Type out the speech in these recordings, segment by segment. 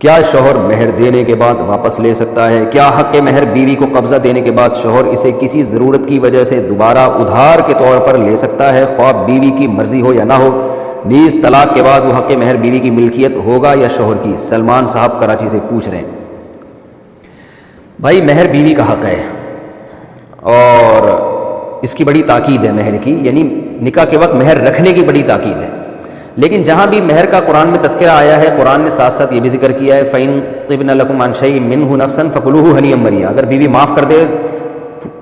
کیا شوہر مہر دینے کے بعد واپس لے سکتا ہے؟ کیا حق مہر بیوی کو قبضہ دینے کے بعد شوہر اسے کسی ضرورت کی وجہ سے دوبارہ ادھار کے طور پر لے سکتا ہے، خواہ بیوی کی مرضی ہو یا نہ ہو؟ نیز طلاق کے بعد وہ حق مہر بیوی کی ملکیت ہوگا یا شوہر کی؟ سلمان صاحب کراچی سے پوچھ رہے ہیں۔ بھائی مہر بیوی کا حق ہے اور اس کی بڑی تاکید ہے مہر کی، یعنی نکاح کے وقت مہر رکھنے کی بڑی تاکید ہے، لیکن جہاں بھی مہر کا قرآن میں تذکرہ آیا ہے، قرآن نے ساتھ ساتھ یہ بھی ذکر کیا ہے فَإِن طِبْنَ لَكُمْ عَنْ شَيْءٍ مِّنْهُ نَفْسًا فَكُلُوهُ هَنِيًّا مَرِيًّا، اگر بیوی معاف کر دے،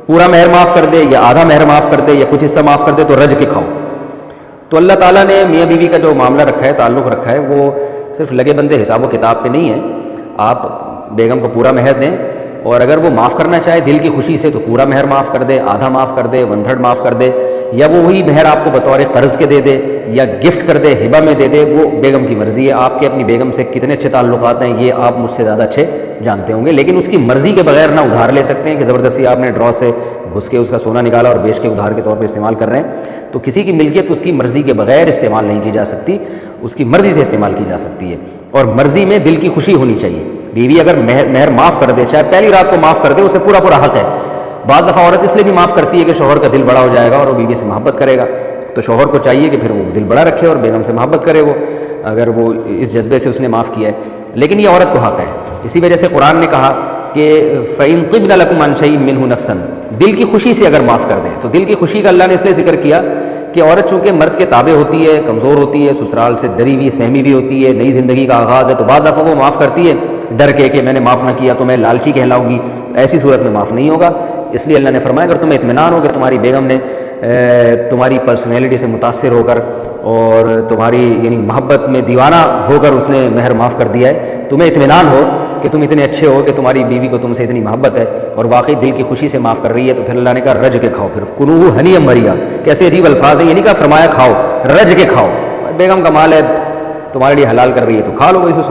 پورا مہر معاف کر دے یا آدھا مہر معاف کر دے یا کچھ حصہ معاف کر دے تو رج کے کھاؤ۔ تو اللہ تعالیٰ نے میاں بیوی کا جو معاملہ رکھا ہے، تعلق رکھا ہے، وہ صرف لگے بندے حساب و کتاب پہ نہیں ہے۔ آپ بیگم کو پورا مہر دیں، اور اگر وہ معاف کرنا چاہے دل کی خوشی سے تو پورا مہر معاف کر دے، آدھا معاف کر دے، 1/3 معاف کر دے، یا وہ وہی مہر آپ کو بطور قرض کے دے دے یا گفٹ کر دے، ہبہ میں دے دے، وہ بیگم کی مرضی ہے۔ آپ کے اپنی بیگم سے کتنے اچھے تعلقات ہیں یہ آپ مجھ سے زیادہ اچھے جانتے ہوں گے، لیکن اس کی مرضی کے بغیر نہ ادھار لے سکتے ہیں کہ زبردستی آپ نے ڈرا سے گھس کے اس کا سونا نکالا اور بیچ کے ادھار کے طور پہ استعمال کر رہے ہیں۔ تو کسی کی ملکیت اس کی مرضی کے بغیر استعمال نہیں کی جا سکتی، اس کی مرضی سے استعمال کی جا سکتی ہے، اور مرضی میں دل کی خوشی ہونی چاہیے۔ بیوی اگر مہر معاف کر دے، چاہے پہلی رات کو معاف کر دے، اسے پورا پورا حق ہے۔ بعض دفعہ عورت اس لیے بھی معاف کرتی ہے کہ شوہر کا دل بڑا ہو جائے گا اور وہ بیوی سے محبت کرے گا، تو شوہر کو چاہیے کہ پھر وہ دل بڑا رکھے اور بیگم سے محبت کرے، وہ اگر وہ اس جذبے سے اس نے معاف کیا ہے، لیکن یہ عورت کو حق ہے۔ اسی وجہ سے قرآن نے کہا کہ فَإِن طِبْنَ لَكُمْ عَنْ شَيْءٍ مِّنْهُ نَفْسًا، دل کی خوشی سے اگر معاف کر دیں، تو دل کی خوشی کا اللہ نے اس لیے ذکر کیا کہ عورت چونکہ مرد کے تابع ہوتی ہے، کمزور ہوتی ہے، سسرال سے ڈری ہوئی سہمی بھی ہوتی ہے، نئی زندگی کا آغاز ہے، تو بعض دفعہ وہ معاف کرتی ہے ڈر کے کہ میں نے معاف نہ کیا تو میں لالچی کہلاؤں گی، تو ایسی صورت میں معاف نہیں ہوگا۔ اس لیے اللہ نے فرمایا اگر تمہیں اطمینان ہو کہ تمہاری بیگم نے تمہاری پرسنالٹی سے متاثر ہو کر اور تمہاری یعنی محبت میں دیوانہ ہو کر اس نے مہر معاف کر دیا ہے، تمہیں اطمینان ہو کہ تم اتنے اچھے ہو کہ تمہاری بیوی کو تم سے اتنی محبت ہے اور واقعی دل کی خوشی سے معاف کر رہی ہے، تو پھر اللہ نے کہا رج کے کھاؤ۔ پھر کلوہ ہنیئا مریا، کیسے عجیب الفاظ ہیں، یہ نہیں کہا فرمایا کھاؤ، رج کے کھاؤ۔ بیگم کا مال ہے، تمہارے لیے حلال کر رہی ہے تو کھا لو بھائی اس